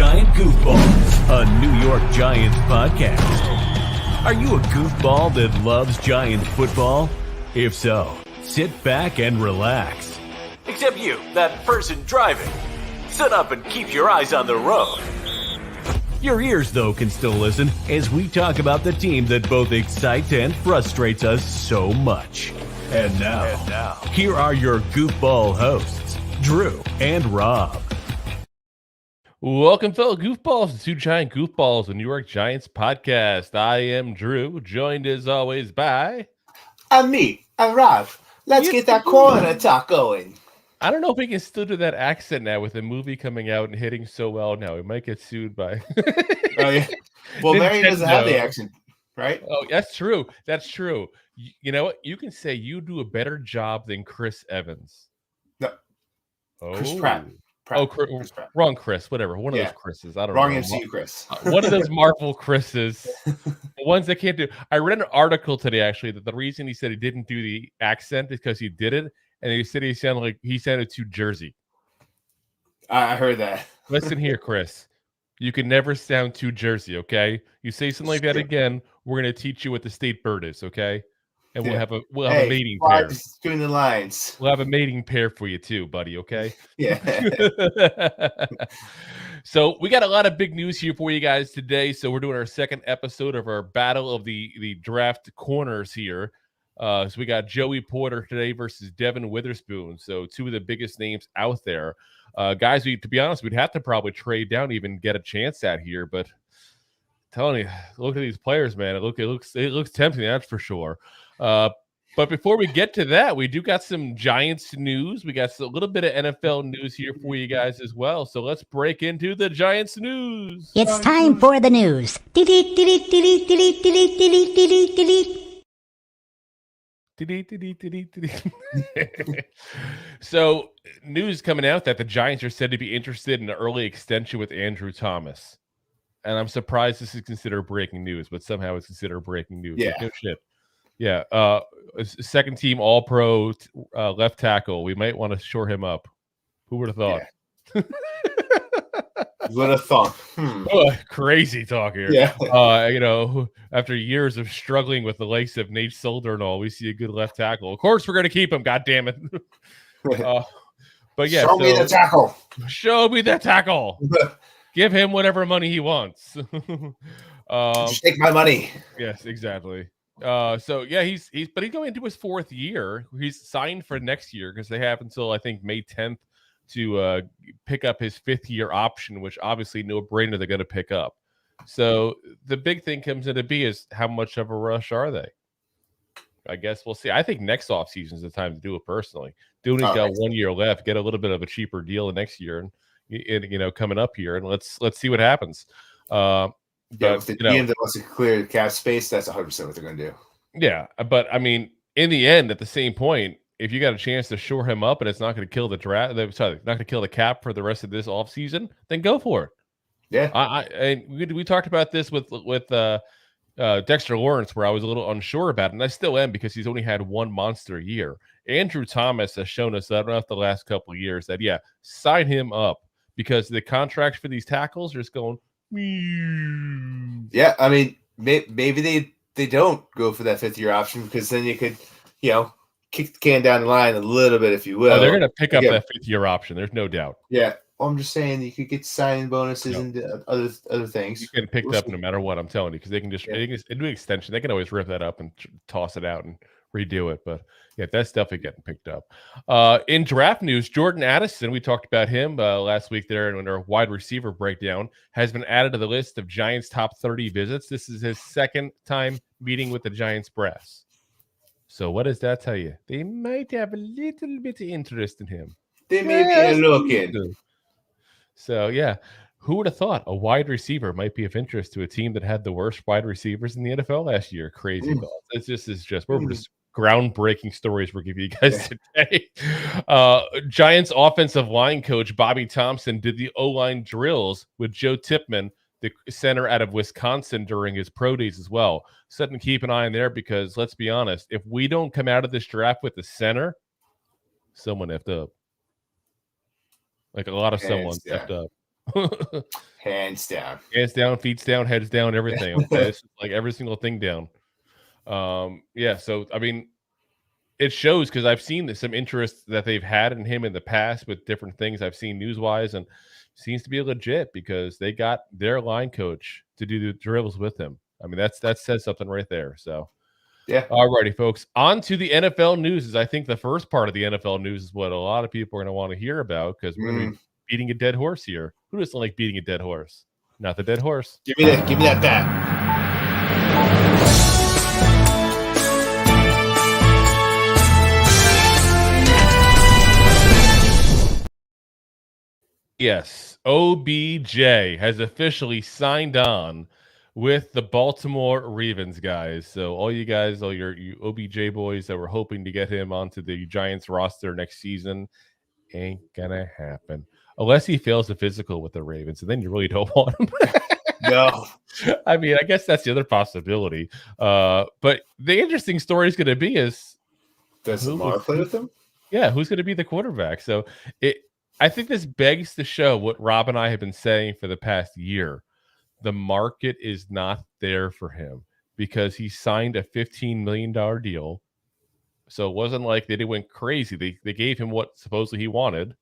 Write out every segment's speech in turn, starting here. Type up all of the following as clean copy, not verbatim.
Giant Goofballs, a New York Giants podcast. Are you a goofball that loves Giant football? If so, sit back and relax. Except you, that person driving. Sit up and keep your eyes on the road. Your ears, though, can still listen as we talk about the team that both excites and frustrates us so much. And now, here are your goofball hosts, Drew and Rob. Welcome, fellow goofballs, to Two Giant Goofballs, a New York Giants podcast. I am Drew, joined as always by... I'm me, I'm Rob. Let's get that corner talk going. I don't know if we can still do that accent now with the movie coming out and hitting so well now. We might get sued by... Oh, yeah. Well, Mary doesn't have the accent, right? Oh, that's true. That's true. You know what? You can say you do a better job than Chris Evans. No. Oh. Chris Pratt. Chris Pratt. Wrong Chris, whatever. One of those Chris's. I don't know. Wrong MCU Chris. One of those Marvel Chris's. The ones that can't do. I read an article today, actually, that the reason he said he didn't do the accent is because he did it. And he said he sounded too Jersey. I heard that. Listen here, Chris. You can never sound too Jersey, okay? You say something like that again, we're going to teach you what the state bird is, okay? And we'll have a mating pair. Between the lines. We'll have a mating pair for you too, buddy, okay? Yeah. So we got a lot of big news here for you guys today. So we're doing our second episode of our battle of the draft corners here. So we got Joey Porter today versus Devon Witherspoon. So two of the biggest names out there. Guys, to be honest, we'd have to probably trade down to even get a chance at here. But I'm telling you, look at these players, man. It looks tempting, that's for sure. But before we get to that, we do got some Giants news. We got a little bit of NFL news here for you guys as well. So let's break into the Giants news. It's time for the news. So news coming out that the Giants are said to be interested in an early extension with Andrew Thomas. And I'm surprised this is considered breaking news, but somehow it's considered breaking news. Yeah. Like, no shit. Yeah. Second team All-Pro left tackle. We might want to shore him up. Who would have thought? Yeah. Would have thought. Oh, crazy talk here. Yeah. After years of struggling with the likes of Nate Solder and all, we see a good left tackle. Of course, we're going to keep him. God damn it. But yeah. Show me the tackle. Show me the tackle. Give him whatever money he wants. Just take my money. Yes, exactly. So yeah, he's going into his fourth year. He's signed for next year because they have until I think May 10th to pick up his fifth year option, which obviously no brainer they're going to pick up. So the big thing comes into be is how much of a rush are they? I guess we'll see. I think next offseason is the time to do it personally. Doing it, got 1 year left, get a little bit of a cheaper deal the next year, and coming up here, and let's see what happens. But if the team that wants to clear cap space, that's 100% what they're going to do. Yeah, but I mean, in the end, at the same point, if you got a chance to shore him up and it's not going to kill the draft, not going to kill the cap for the rest of this offseason, then go for it. Yeah, and we talked about this with Dexter Lawrence, where I was a little unsure about it, and I still am because he's only had one monster year. Andrew Thomas has shown us that the last couple of years that sign him up because the contracts for these tackles are just going. Yeah, I mean, maybe they don't go for that fifth year option because then you could, kick the can down the line a little bit, if you will. Oh, they're going to pick up that fifth year option. There's no doubt. Yeah. Well, I'm just saying you could get signing bonuses and other things. You can pick it up no matter what, I'm telling you, because they can just do an extension. They can always rip that up and toss it out and redo it. But yeah, that's definitely getting picked up. In draft news, Jordan Addison, we talked about him last week there in our wide receiver breakdown, has been added to the list of Giants top 30 visits. This is his second time meeting with the Giants brass. So what does that tell you? They might have a little bit of interest in him. They may be looking. So yeah, who would have thought a wide receiver might be of interest to a team that had the worst wide receivers in the NFL last year? Crazy thoughts. It's just we're just groundbreaking stories we're giving you guys today. Giants offensive line coach Bobby Thompson did the O-line drills with Joe Tipman, the center out of Wisconsin, during his pro days as well. Something to keep an eye on there because let's be honest, if we don't come out of this draft with the center, someone effed up. Like a lot of someone effed up. Hands down. Hands down, feet down, heads down, everything. Okay, it's like every single thing down. Yeah. So I mean, it shows because I've seen some interest that they've had in him in the past with different things I've seen news wise, and seems to be legit because they got their line coach to do the drills with him. I mean, that says something right there. So. Yeah. All righty, folks. On to the NFL news. Is I think the first part of the NFL news is what a lot of people are going to want to hear about because we're going to be beating a dead horse here. Who doesn't like beating a dead horse? Not the dead horse. Give me that bat. Yes, OBJ has officially signed on with the Baltimore Ravens, guys. So all you guys, all you OBJ boys that were hoping to get him onto the Giants roster next season, ain't gonna happen unless he fails the physical with the Ravens, and then you really don't want him. No. I mean, I guess that's the other possibility. But the interesting story is going to be is does Lamar play with him? Yeah, who's going to be the quarterback? So I think this begs to show what Rob and I have been saying for the past year. The market is not there for him because he signed a $15 million deal. So it wasn't like they went crazy. They gave him what supposedly he wanted.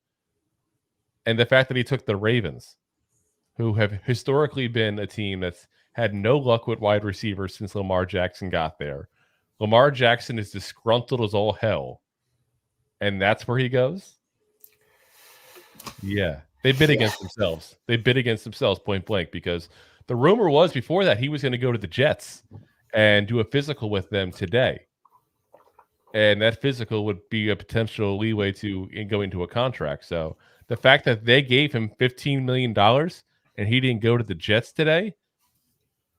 And the fact that he took the Ravens, who have historically been a team that's had no luck with wide receivers since Lamar Jackson got there. Lamar Jackson is disgruntled as all hell. And that's where he goes? Yeah. They bid against themselves. They bid against themselves point blank because the rumor was before that he was going to go to the Jets and do a physical with them today. And that physical would be a potential leeway to go into a contract. So the fact that they gave him $15 million and he didn't go to the Jets today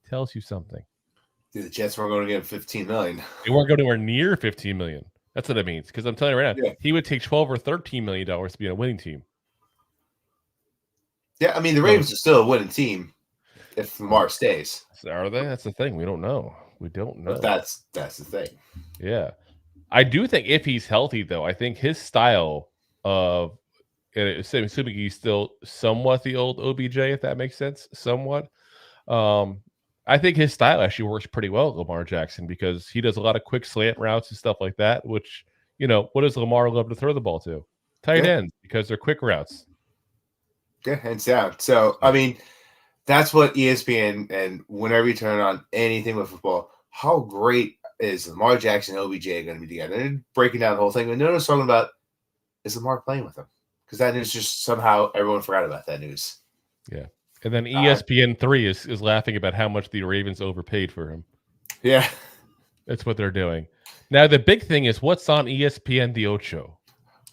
tells you something. The Jets weren't going to get $15 million. They weren't going anywhere near $15 million. That's what it means. Because I'm telling you right now, he would take $12 or $13 million to be on a winning team. Yeah, I mean, the Ravens are still a winning team if Lamar stays. Are they? That's the thing. We don't know. We don't know. But that's the thing. Yeah. I do think if he's healthy, though, I think his style of, assuming he's still somewhat the old OBJ, if that makes sense, somewhat. I think his style actually works pretty well with Lamar Jackson because he does a lot of quick slant routes and stuff like that, which, what does Lamar love to throw the ball to? Tight ends, because they're quick routes. Yeah, hands down. So, I mean, that's what ESPN and whenever you turn on anything with football, how great is Lamar Jackson and OBJ going to be together? They're breaking down the whole thing. And no one's talking about, is Lamar playing with them? Because that news just somehow everyone forgot about that news. Yeah. And then ESPN 3 is laughing about how much the Ravens overpaid for him. Yeah. That's what they're doing. Now, the big thing is what's on ESPN the Ocho?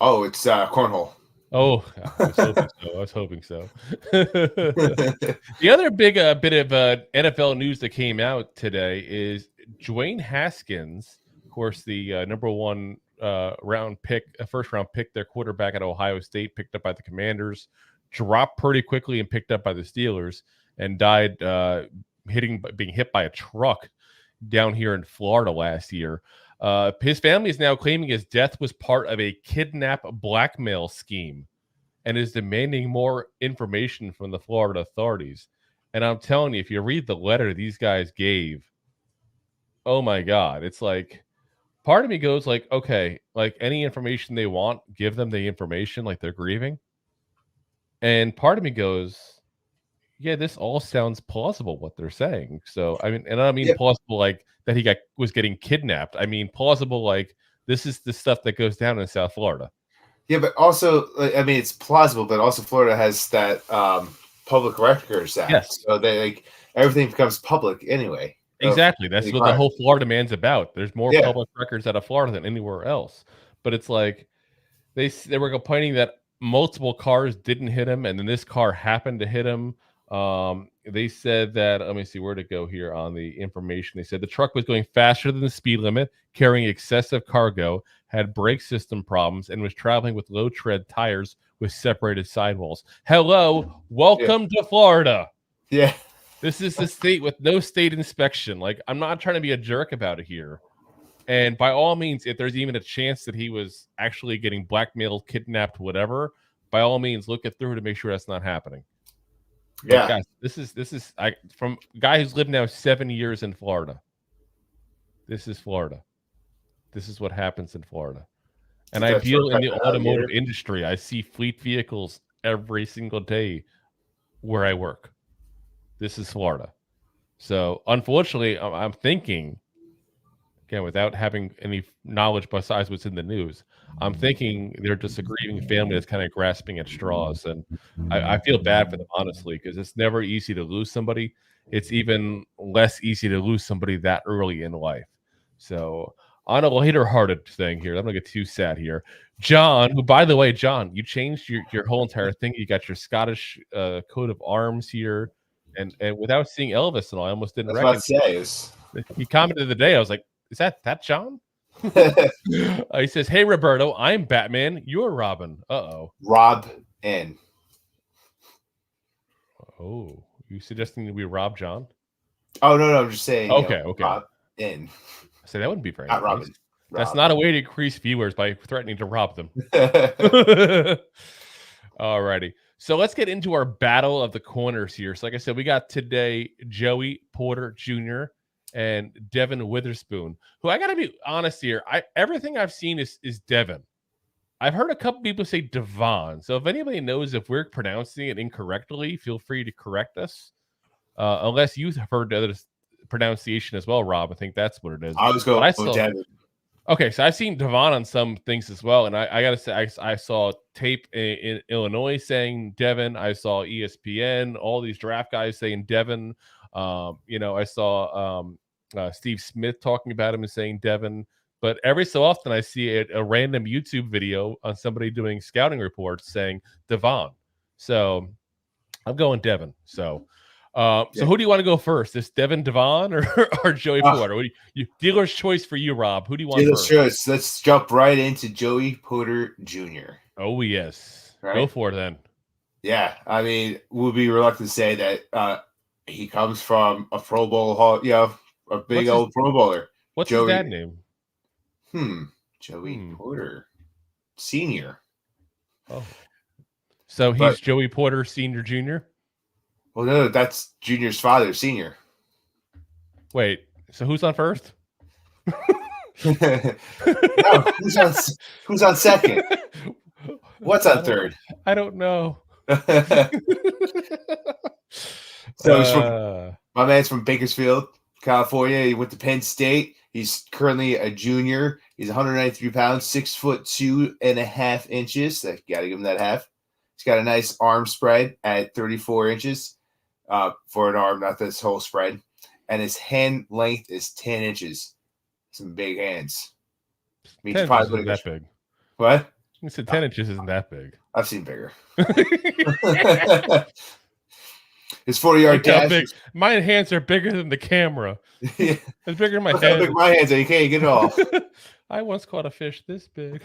Oh, it's cornhole. Oh, I was hoping so. The other big bit of NFL news that came out today is Dwayne Haskins, of course, the number one first round pick, their quarterback at Ohio State, picked up by the Commanders, dropped pretty quickly and picked up by the Steelers, and died being hit by a truck down here in Florida last year. His family is now claiming his death was part of a kidnap blackmail scheme and is demanding more information from the Florida authorities. And I'm telling you, if you read the letter these guys gave, oh my God, it's like, part of me goes like, okay, like any information they want, give them the information, like they're grieving. And part of me goes, yeah, this all sounds plausible what they're saying. So I mean, and I mean plausible like that he was getting kidnapped. I mean plausible like this is the stuff that goes down in South Florida. Yeah, but also I mean it's plausible, but also Florida has that Public Records Act. Yes. So they everything becomes public anyway. Exactly. That's what the whole Florida man's about. There's more public records out of Florida than anywhere else. But it's like they were complaining that multiple cars didn't hit him, and then this car happened to hit him. They said that, let me see where to go here on the information. They said the truck was going faster than the speed limit, carrying excessive cargo, had brake system problems, and was traveling with low tread tires with separated sidewalls. Hello, welcome to Florida. Yeah. This is the state with no state inspection. Like, I'm not trying to be a jerk about it here. And by all means, if there's even a chance that he was actually getting blackmailed, kidnapped, whatever, by all means, look it through to make sure that's not happening. Yeah. Guys, this is from a guy who's lived now 7 years in Florida. This is Florida. This is what happens in Florida. And I deal in the automotive industry. I see fleet vehicles every single day where I work. This is Florida. So, unfortunately, I'm thinking, again, without having any knowledge besides what's in the news, I'm thinking they're just a grieving family that's kind of grasping at straws. And I feel bad for them, honestly, because it's never easy to lose somebody. It's even less easy to lose somebody that early in life. So, on a lighter-hearted thing here, I'm going to get too sad here. John, who, by the way, John, you changed your whole entire thing. You got your Scottish coat of arms here. And without seeing Elvis and all, I almost didn't recognize. He commented the day. I was like, "Is that John?" He says, "Hey Roberto, I'm Batman. You're Robin." Rob N. Oh, you suggesting we rob John? Oh no, I'm just saying. Okay. Rob N. So that wouldn't be very not nice. Robin. That's not a way to increase viewers by threatening to rob them. Alrighty. So let's get into our battle of the corners here. So like I said, we got today Joey Porter Jr. and Devon Witherspoon, who I got to be honest here. Everything I've seen is Devon. I've heard a couple people say Devon. So if anybody knows if we're pronouncing it incorrectly, feel free to correct us. Unless you've heard the other pronunciation as well, Rob. I think that's what it is. I was going with Devon. Okay, so I've seen Devon on some things as well, and I gotta say, I saw tape in Illinois saying Devon. I saw ESPN, all these draft guys saying Devon. I saw Steve Smith talking about him and saying Devon. But every so often, I see a random YouTube video on somebody doing scouting reports saying Devon. So I'm going Devon. So who do you want to go first? Is Devon Devon or Joey Porter? Dealer's choice for you, Rob. Who do you want Dealer's first? choice. Let's jump right into Joey Porter Jr. Oh, yes. Right? Go for it then. Yeah. I mean, we'll be reluctant to say that he comes from a Pro Bowl, a big old Pro Bowler. What's his dad name? Joey Porter Sr. Oh. So he's Joey Porter Sr. Jr.? Well, no, that's Junior's father, Senior. Wait, so who's on first? No, who's on second? What's on third? I don't know. So my man's from Bakersfield, California. He went to Penn State. He's currently a junior. He's 193 pounds, 6'2.5 inches. Got to give him that half. He's got a nice arm spread at 34 inches. For an arm, not this whole spread. And his hand length is 10 inches. Some big hands. 10 inches isn't that big. What? You said 10 inches isn't that big. I've seen bigger. His 40-yard dash. My hands are bigger than the camera. Yeah. It's bigger than my hands. hands. How big my hands are. You can't get it off. I once caught a fish this big.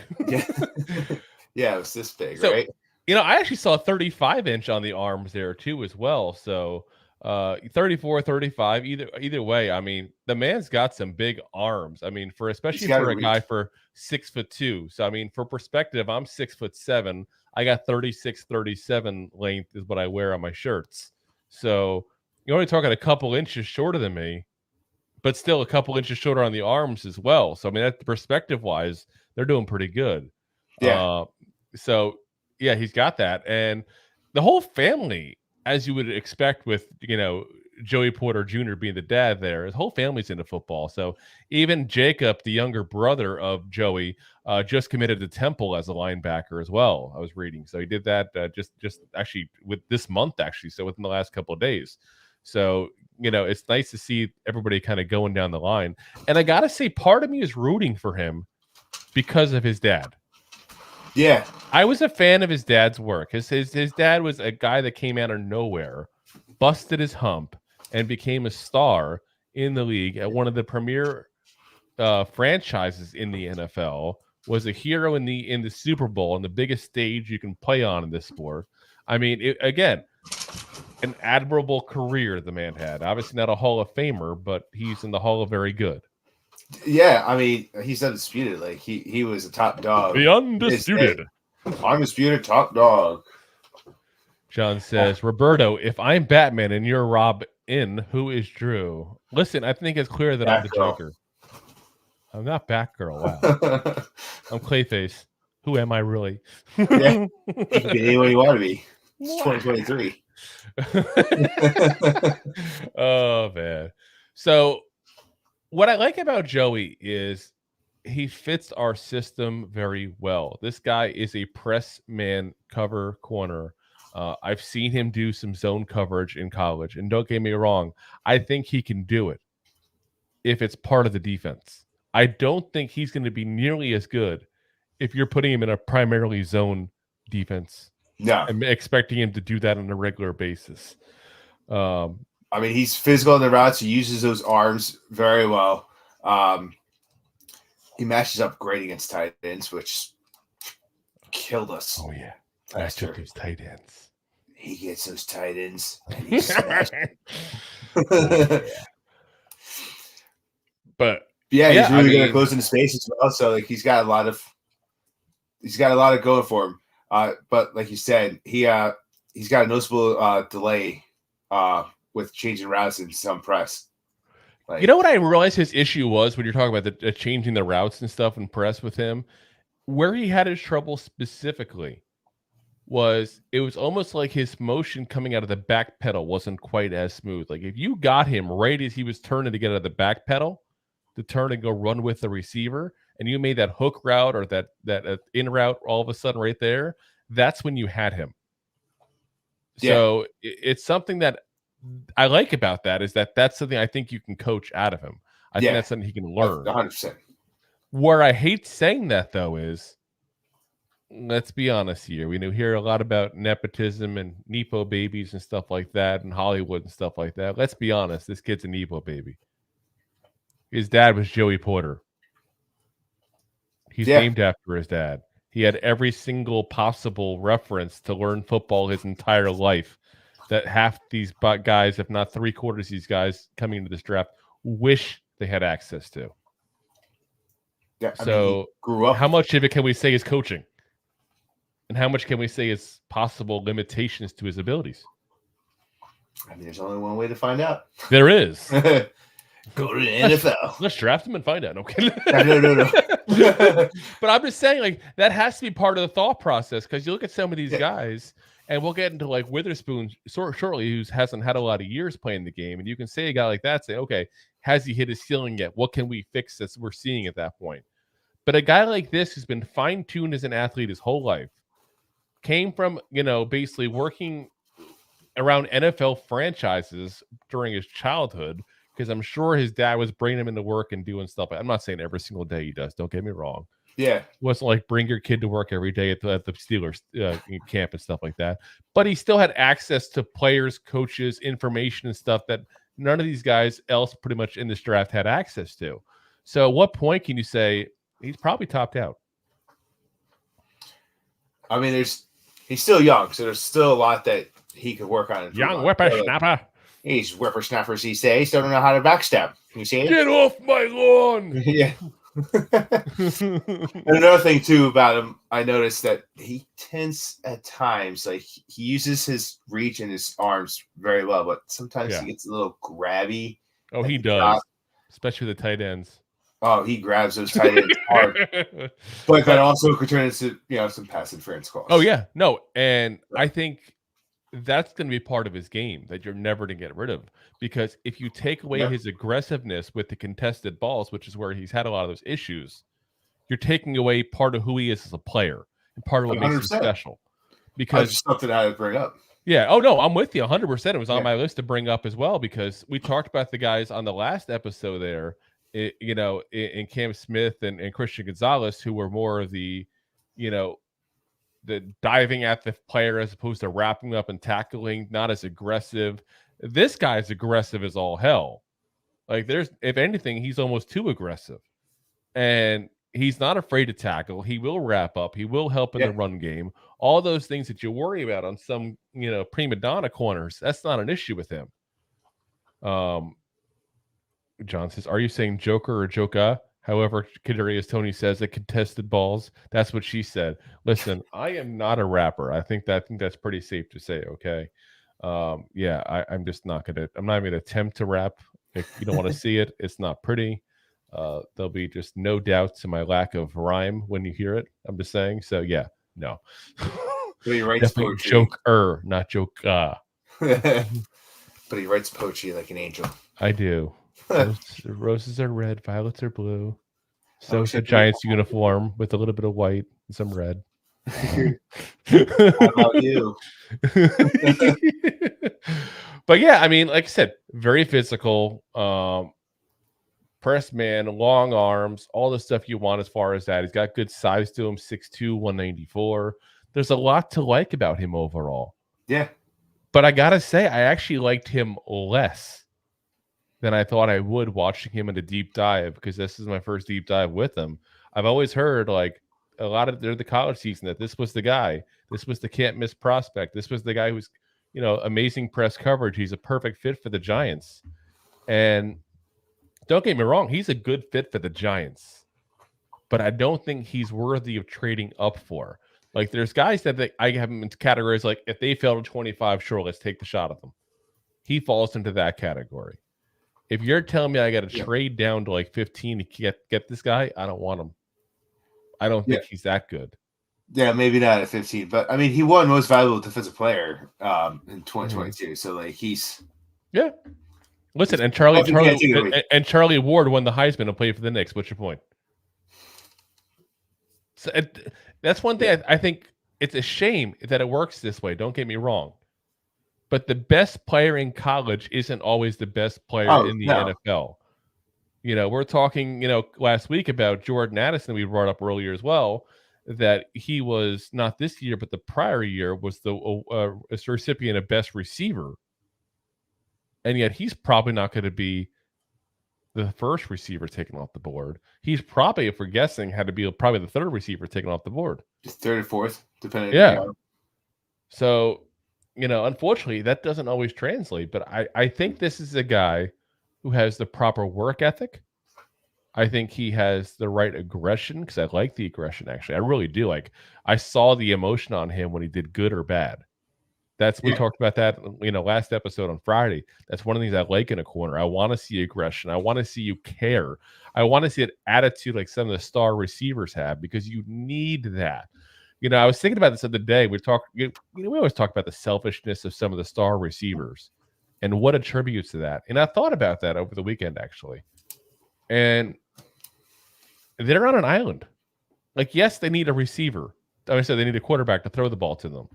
Yeah, it was this big, right? I actually saw a 35-inch on the arms there too as well. So 34, 35, either way. I mean, the man's got some big arms. I mean, especially for a guy for 6'2". So I mean, for perspective, I'm 6'7". I got 36, 37 length is what I wear on my shirts. So you're only talking a couple inches shorter than me, but still a couple inches shorter on the arms as well. So I mean, that perspective wise, they're doing pretty good. Yeah. Yeah, he's got that. And the whole family, as you would expect with, Joey Porter Jr. being the dad there, his whole family's into football. So even Jacob, the younger brother of Joey, just committed to Temple as a linebacker as well, I was reading. So he did that just actually with this month, actually. So within the last couple of days. So, it's nice to see everybody kind of going down the line. And I got to say, part of me is rooting for him because of his dad. Yeah. I was a fan of his dad's work. His dad was a guy that came out of nowhere, busted his hump, and became a star in the league at one of the premier franchises in the NFL, was a hero in the Super Bowl on the biggest stage you can play on in this sport. I mean, again, an admirable career the man had. Obviously not a Hall of Famer, but he's in the Hall of Very Good. Yeah, I mean, he's undisputed. Like he was a top dog. The undisputed top dog. John says, Roberto, if I'm Batman and you're Robin, who is Drew? Listen, I think it's clear that I'm the Joker. I'm not Batgirl. Wow. I'm Clayface. Who am I really? Yeah. You can be anyone you want to be. It's 2023. Oh, man. So what I like about Joey is he fits our system very well. This guy is a press man cover corner. I've seen him do some zone coverage in college. And don't get me wrong, I think he can do it if it's part of the defense. I don't think he's going to be nearly as good if you're putting him in a primarily zone defense. No. I'm expecting him to do that on a regular basis. I mean, he's physical in the routes. He uses those arms very well. He matches up great against tight ends, which killed us. Oh, yeah. Match up those tight ends. He gets those tight ends and he smashes. But yeah, he's really good at closing the space as well. So like he's got a lot of going for him. But like you said, he's got a noticeable delay with changing routes and some press. Like, you know what I realized his issue was when you're talking about the changing the routes and stuff and press with him? Where he had his trouble specifically was it was almost like his motion coming out of the back pedal wasn't quite as smooth. Like if you got him right as he was turning to get out of the back pedal to turn and go run with the receiver, and you made that hook route or that in route all of a sudden right there, that's when you had him. Yeah. So it's something that I like about that is that's something I think you can coach out of him. I think that's something he can learn. 100%. Where I hate saying that, though, is, let's be honest here. We hear a lot about nepotism and Nepo babies and stuff like that and Hollywood and stuff like that. Let's be honest. This kid's a Nepo baby. His dad was Joey Porter. He's named after his dad. He had every single possible reference to learn football his entire life that half these guys, if not 3/4 of these guys coming into this draft, wish they had access to. Yeah, so grew up. How much of it can we say is coaching? And how much can we say is possible limitations to his abilities? I mean, there's only one way to find out. There is. Go to the NFL. Let's draft him and find out. Okay. No. But I'm just saying, like, that has to be part of the thought process because you look at some of these guys, and we'll get into like Witherspoon shortly, who hasn't had a lot of years playing the game, and you can say a guy like that, say, okay, has he hit his ceiling yet? What can we fix that we're seeing at that point? But a guy like this who's been fine-tuned as an athlete his whole life, came from, basically working around NFL franchises during his childhood, because I'm sure his dad was bringing him into work and doing stuff. I'm not saying every single day he does. Don't get me wrong. Yeah. It wasn't like bring your kid to work every day at the Steelers camp and stuff like that. But he still had access to players, coaches, information and stuff that none of these guys else pretty much in this draft had access to. So at what point can you say he's probably topped out? I mean, he's still young, so there's still a lot that he could work on. Young whippersnapper. He's whippersnappers these days. Still don't know how to backstab. You see it? Get off my lawn. Yeah. And another thing too about him, I noticed that he tends at times, like he uses his reach and his arms very well, but sometimes he gets a little grabby. Oh, he does, especially the tight ends. Oh, he grabs those tight ends hard, but that also could turn into some pass interference calls. Oh yeah, no, and I think that's going to be part of his game that you're never to get rid of, because if you take away his aggressiveness with the contested balls, which is where he's had a lot of those issues, you're taking away part of who he is as a player and part of what 100%. Makes him special. Because just something I had to bring up. Yeah. Oh no, I'm with you 100%. It was on my list to bring up as well, because we talked about the guys on the last episode there, in Cam Smith and Christian Gonzalez, who were more of the diving at the player as opposed to wrapping up and tackling, not as aggressive. This guy's aggressive as all hell. Like if anything, he's almost too aggressive, and he's not afraid to tackle. He will wrap up. He will help in the run game. All those things that you worry about on some, prima donna corners, that's not an issue with him. John says, are you saying Joker or Joka? However, Kadarius Toney says that contested balls. That's what she said. Listen, I am not a rapper. I think that's pretty safe to say. Okay, yeah, I'm just not gonna. I'm not even gonna attempt to rap. If you don't want to see it, it's not pretty. There'll be just no doubt to my lack of rhyme when you hear it. I'm just saying. So yeah, no. But he writes Definitely poetry. joker, not joke. But he writes poetry like an angel. I do. Roses are red, violets are blue. So Oh, is the shit. Giants uniform with a little bit of white and some red. How about you? But yeah, I mean, like I said, very physical. Press man, long arms, all the stuff you want as far as that. He's got good size to him, 6'2", 194. There's a lot to like about him overall. Yeah. But I gotta say, I actually liked him less than I thought I would watching him in a deep dive, because this is my first deep dive with him. I've always heard like a lot of the college season that this was the guy. This was the can't miss prospect. This was the guy who's, amazing press coverage. He's a perfect fit for the Giants. And don't get me wrong, he's a good fit for the Giants. But I don't think he's worthy of trading up for. Like, there's guys that I have him into categories like, if they fail to 25, sure, let's take the shot at them. He falls into that category. If you're telling me I got to trade down to like 15 to get this guy, I don't want him. I don't think he's that good. Yeah, maybe not at 15, but I mean, he won most valuable defensive player in 2022. So like he's Listen, and Charlie Ward won the Heisman and played for the Knicks. What's your point? So that's one thing I think it's a shame that it works this way. Don't get me wrong. But the best player in college isn't always the best player in the NFL. We're talking, last week about Jordan Addison, we brought up earlier as well, that he was not this year, but the prior year was the recipient of best receiver. And yet he's probably not going to be the first receiver taken off the board. He's probably, if we're guessing, had to be probably the third receiver taken off the board. Just third or fourth, depending. Yeah. So, unfortunately, that doesn't always translate. But I think this is a guy who has the proper work ethic. I think he has the right aggression, because I like the aggression, actually. I really do. Like, I saw the emotion on him when he did good or bad. We talked about that, last episode on Friday. That's one of the things I like in a corner. I want to see aggression. I want to see you care. I want to see an attitude like some of the star receivers have, because you need that. I was thinking about this the other day. We always talk about the selfishness of some of the star receivers and what attributes to that. And I thought about that over the weekend, actually. And they're on an island. Like, yes, they need a receiver. I said they need a quarterback to throw the ball to them.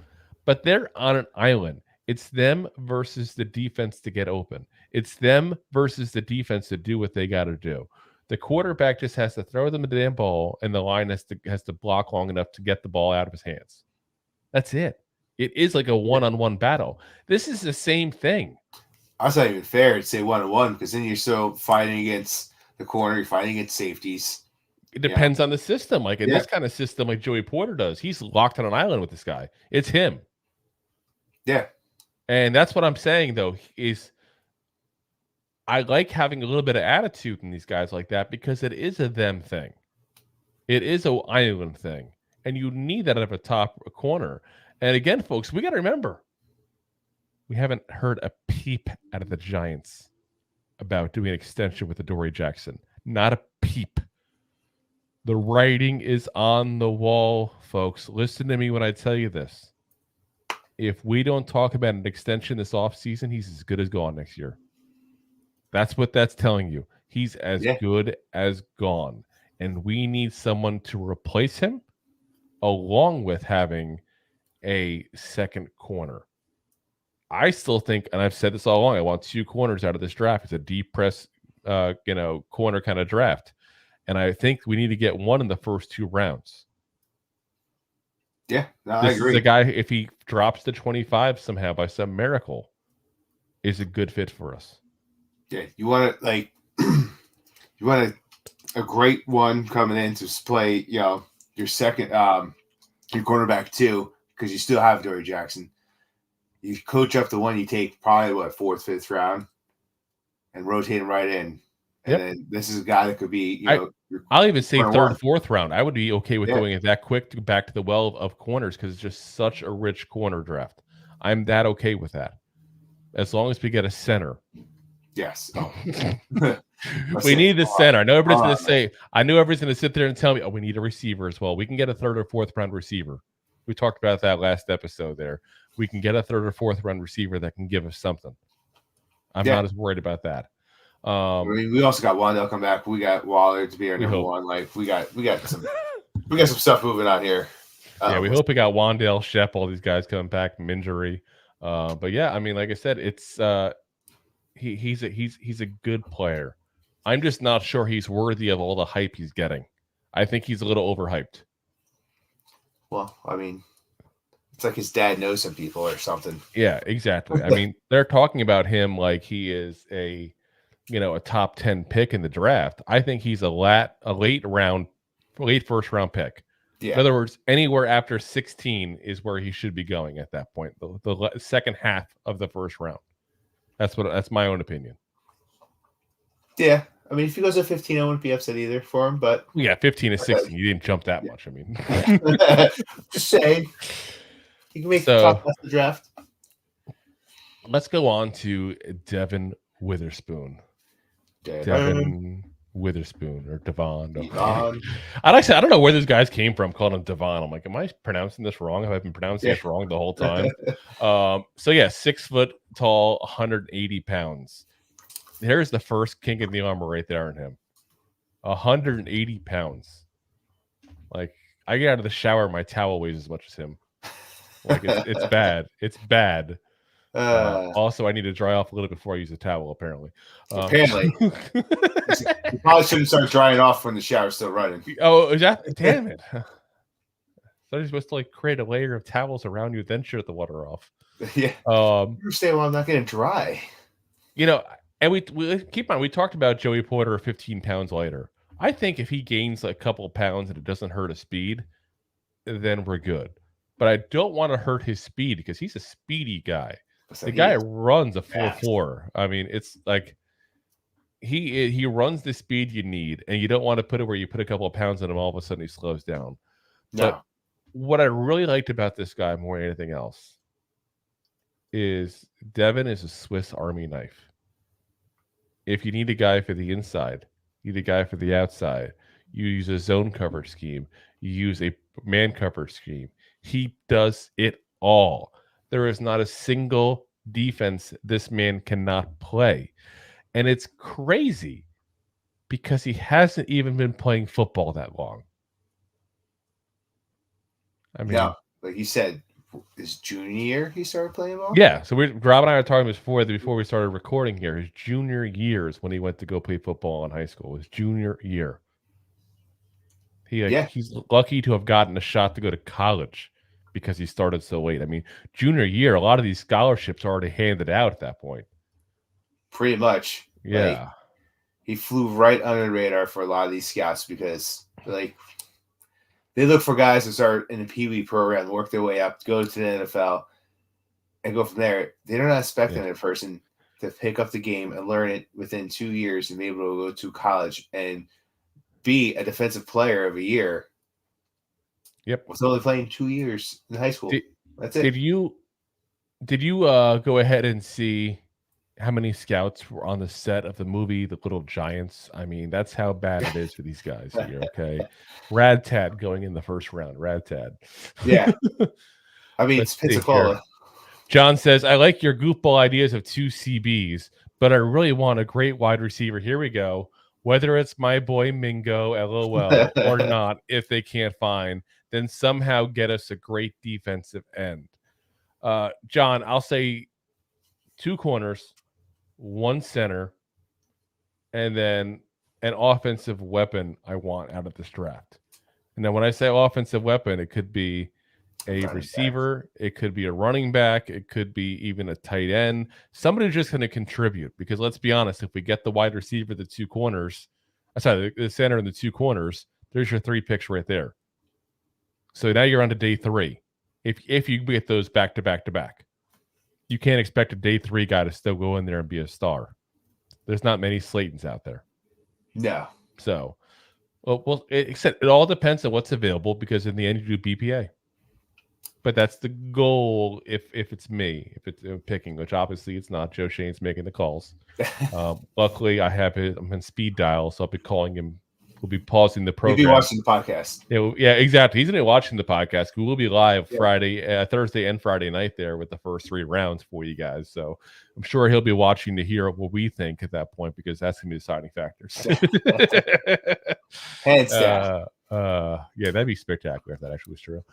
But they're on an island. It's them versus the defense to get open. It's them versus the defense to do what they got to do. The quarterback just has to throw them the damn ball, and the line has to block long enough to get the ball out of his hands. That's it. It is like a one-on-one battle. This is the same thing. That's not even fair to say one-on-one, because then you're still fighting against the corner, you're fighting against safeties. It depends on the system. Like in this kind of system, like Joey Porter does, he's locked on an island with this guy. It's him. Yeah. And that's what I'm saying, though, is I like having a little bit of attitude in these guys like that, because it is a them thing. It is an island thing. And you need that out of a top corner. And again, folks, we got to remember, we haven't heard a peep out of the Giants about doing an extension with Adoree Jackson. Not a peep. The writing is on the wall, folks. Listen to me when I tell you this. If we don't talk about an extension this offseason, he's as good as gone next year. That's what that's telling you. He's as good as gone. And we need someone to replace him, along with having a second corner. I still think, and I've said this all along, I want two corners out of this draft. It's a deep press, corner kind of draft. And I think we need to get one in the first two rounds. Yeah, I agree. This is a guy, if he drops to 25 somehow by some miracle, is a good fit for us. Yeah, you want a great one coming in to play, your second, your cornerback too, because you still have Adoree Jackson. You coach up the one you take probably fourth, fifth round, and rotate him right in, And then this is a guy that could be, I'll even say third, 1. fourth round. I would be okay with going it that quick to back to the well of corners because it's just such a rich corner draft. I'm that okay with that. As long as we get a center. Yes. Oh. We need the center. I know everybody's going to say, I knew everybody's going to sit there and tell me, we need a receiver as well. We can get a third or fourth round receiver. We talked about that last episode there. We can get a third or fourth round receiver that can give us something. I'm not as worried about that. We also got Wandale come back. We got Waller to be our number one. Like we got some stuff moving on here. We hope we got Wandale, Shep, all these guys coming back from injury. But yeah, I mean, like I said, it's he's a good player. I'm just not sure he's worthy of all the hype he's getting. I think he's a little overhyped. Well, I mean, it's like his dad knows some people or something. Yeah, exactly. I mean, they're talking about him like he is a top 10 pick in the draft. I think he's a late first round pick. Yeah. In other words, anywhere after 16 is where he should be going at that point. The second half of the first round. That's my own opinion. Yeah. I mean, if he goes at 15, I wouldn't be upset either for him, but 15 to 16. You didn't jump that much. I mean, just saying. You can make the top of the draft. Let's go on to Devon Witherspoon. Devon Witherspoon or Devon. I don't know where these guys came from calling him Devon. I'm like, am I pronouncing this wrong? Have I been pronouncing this wrong the whole time? 6 foot tall, 180 pounds. There's the first kink in the armor right there in him. 180 pounds. Like, I get out of the shower, my towel weighs as much as him. Like, it's bad. It's bad. Also, I need to dry off a little before I use a towel, apparently. Apparently. You probably shouldn't start drying off when the shower's still running. Oh, is that? Damn it. I thought you're supposed to create a layer of towels around you, then shut the water off. Yeah. You understand why I'm not getting dry. And we keep on. We talked about Joey Porter 15 pounds lighter. I think if he gains a couple pounds and it doesn't hurt his speed, then we're good. But I don't want to hurt his speed because he's a speedy guy. The guy runs a 4.4. I mean, it's like he runs the speed you need, and you don't want to put it where you put a couple of pounds on him, all of a sudden he slows down. No. But what I really liked about this guy more than anything else is Devon is a Swiss Army knife. If you need a guy for the inside, you need a guy for the outside, you use a zone coverage scheme, you use a man coverage scheme. He does it all. There is not a single defense this man cannot play. And it's crazy because he hasn't even been playing football that long. I mean, like you said, his junior year he started playing ball? Yeah. So Rob and I were talking before we started recording here. His junior year is when he went to go play football in high school. His junior year. He's lucky to have gotten a shot to go to college because he started so late. I mean, junior year, a lot of these scholarships are already handed out at that point. Pretty much. Yeah. He flew right under the radar for a lot of these scouts because they look for guys to start in the Pee Wee program, work their way up, go to the NFL, and go from there. They're not expecting a person to pick up the game and learn it within 2 years and be able to go to college and be a defensive player of a year. Yep. Was only playing 2 years in high school. That's it. Did you go ahead and see how many scouts were on the set of the movie The Little Giants? I mean, that's how bad it is for these guys here, okay? Rad Tad going in the first round. Rad Tad. Yeah. I mean, it's Pensacola. John says, I like your goofball ideas of 2 CBs, but I really want a great wide receiver. Here we go. Whether it's my boy Mingo, LOL, or not, if they can't find, then somehow get us a great defensive end. John, I'll say 2 corners, 1 center, and then an offensive weapon I want out of this draft. And then when I say offensive weapon, it could be a receiver, it could be a running back, it could be even a tight end. Somebody just going to contribute because let's be honest, if we get the wide receiver, the 2 corners, the center and the 2 corners, there's your 3 picks right there. So now you're on to day 3. If you get those back to back to back, you can't expect a day 3 guy to still go in there and be a star. There's not many Slaytons out there. No. So, except it all depends on what's available because in the end you do BPA. But that's the goal if it's me, if it's picking, which obviously it's not. Joe Shane's making the calls. Luckily, I'm in speed dial, so I'll be calling him. We'll be pausing the program. You'll be watching the podcast. Yeah, exactly. He's going to be watching the podcast. We will be live Thursday and Friday night there with the first 3 rounds for you guys. So I'm sure he'll be watching to hear what we think at that point because that's going to be deciding factors. Hands down. Yeah, that'd be spectacular if that actually was true.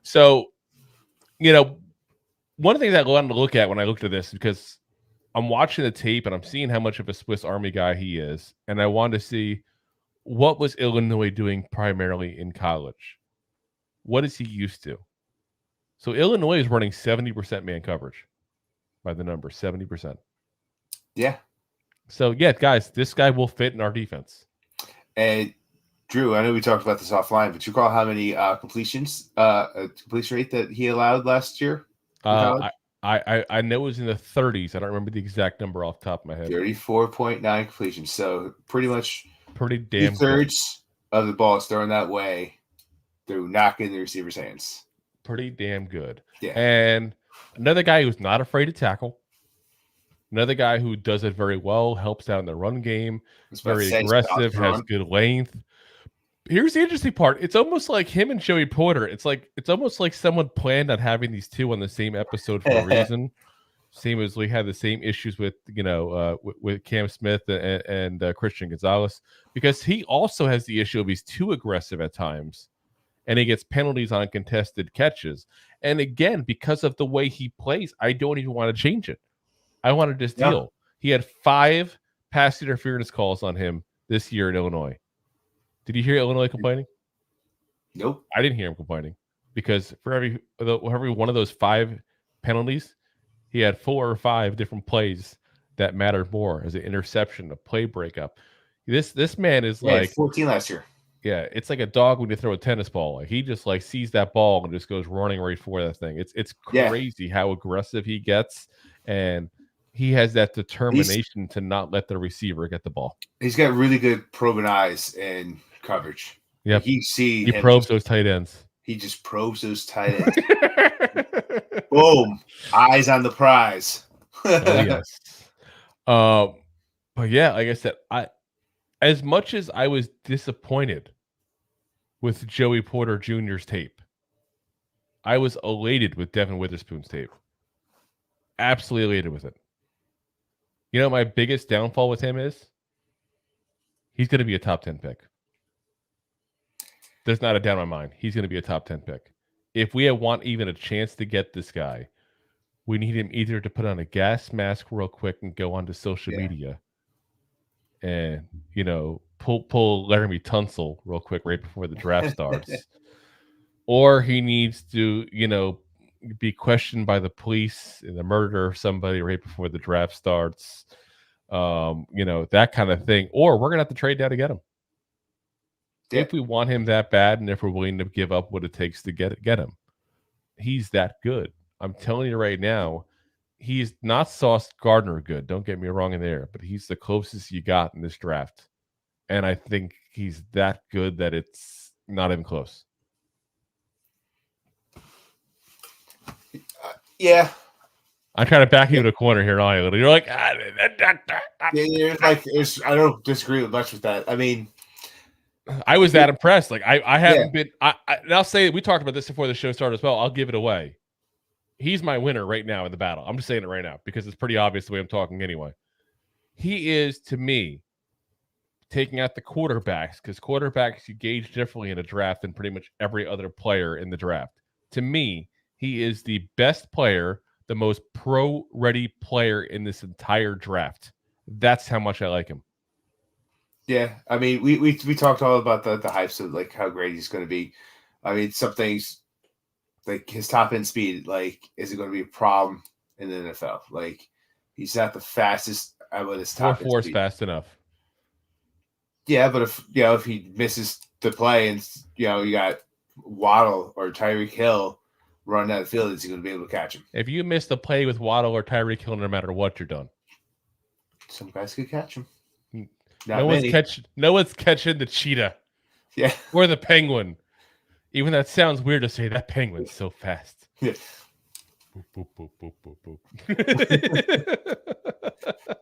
So, one of the things I wanted to look at when I looked at this, because I'm watching the tape and I'm seeing how much of a Swiss Army guy he is, and I wanted to see what was Illinois doing primarily in college. What is he used to? So Illinois is running 70% man coverage by the number, 70%. Yeah. So, yeah, guys, this guy will fit in our defense. And Drew, I know we talked about this offline, but you recall how many completion rate that he allowed last year? I know it was in the 30s. I don't remember the exact number off the top of my head. 34.9 completions. So pretty damn 2/3 of the ball is thrown that way through knocking the receiver's hands. Pretty damn good. Yeah. And another guy who's not afraid to tackle. Another guy who does it very well, helps out in the run game, very aggressive, has good length. Here's the interesting part. It's almost like him and Joey Porter. It's almost like someone planned on having these two on the same episode for a reason. Same as we had the same issues with, with Cam Smith and Christian Gonzalez, because he also has the issue of he's too aggressive at times and he gets penalties on contested catches. And again, because of the way he plays, I don't even want to change it. I want to just deal. He had 5 pass interference calls on him this year in Illinois. Did you hear Illinois complaining? Nope. I didn't hear him complaining because for every one of those 5 penalties, he had 4 or 5 different plays that mattered more as an interception, a play breakup. This man is like 14 last year. Yeah, it's like a dog when you throw a tennis ball. Like he just like sees that ball and just goes running right for that thing. It's crazy how aggressive he gets, and he has that determination to not let the receiver get the ball. He's got really good probing eyes and coverage. Yep. He probes those tight ends. He just probes those tight ends. Boom. Eyes on the prize. Oh, yes. But yeah, like I said, as much as I was disappointed with Joey Porter Jr.'s tape, I was elated with Devon Witherspoon's tape. Absolutely elated with it. You know, my biggest downfall with him is he's going to be a top 10 pick. There's not a doubt in my mind. He's going to be a top 10 pick. If we want even a chance to get this guy, we need him either to put on a gas mask real quick and go onto social media and, pull Laramie Tunsil real quick right before the draft starts. Or he needs to, be questioned by the police in the murder of somebody right before the draft starts. That kind of thing. Or we're going to have to trade down to get him. Yeah. If we want him that bad and if we're willing to give up what it takes to get him. He's that good. I'm telling you right now, he's not Sauce Gardner good. Don't get me wrong in there, but he's the closest you got in this draft. And I think he's that good that it's not even close. Yeah. I'm trying to back you to a corner here, aren't you? You're like, I don't disagree much with that. I mean, I was that impressed. Like I haven't been. And I'll say we talked about this before the show started as well. I'll give it away. He's my winner right now in the battle. I'm just saying it right now because it's pretty obvious the way I'm talking anyway. He is, to me, taking out the quarterbacks, because quarterbacks you gauge differently in a draft than pretty much every other player in the draft. To me, he is the best player, the most pro-ready player in this entire draft. That's how much I like him. Yeah, I mean, we talked all about the hypes of like how great he's going to be. I mean, some things like his top end speed, like, is it going to be a problem in the NFL? Like, he's not the fastest with his top end speed. Fast enough. Yeah, but if he misses the play and you got Waddle or Tyreek Hill running down the field, is he going to be able to catch him? If you miss the play with Waddle or Tyreek Hill, no matter what, you're done. Some guys could catch him. Not No many. one's catching the cheetah Yeah. or the penguin. Even that sounds weird to say. That penguin's so fast. Yeah. Boop, boop, boop, boop, boop,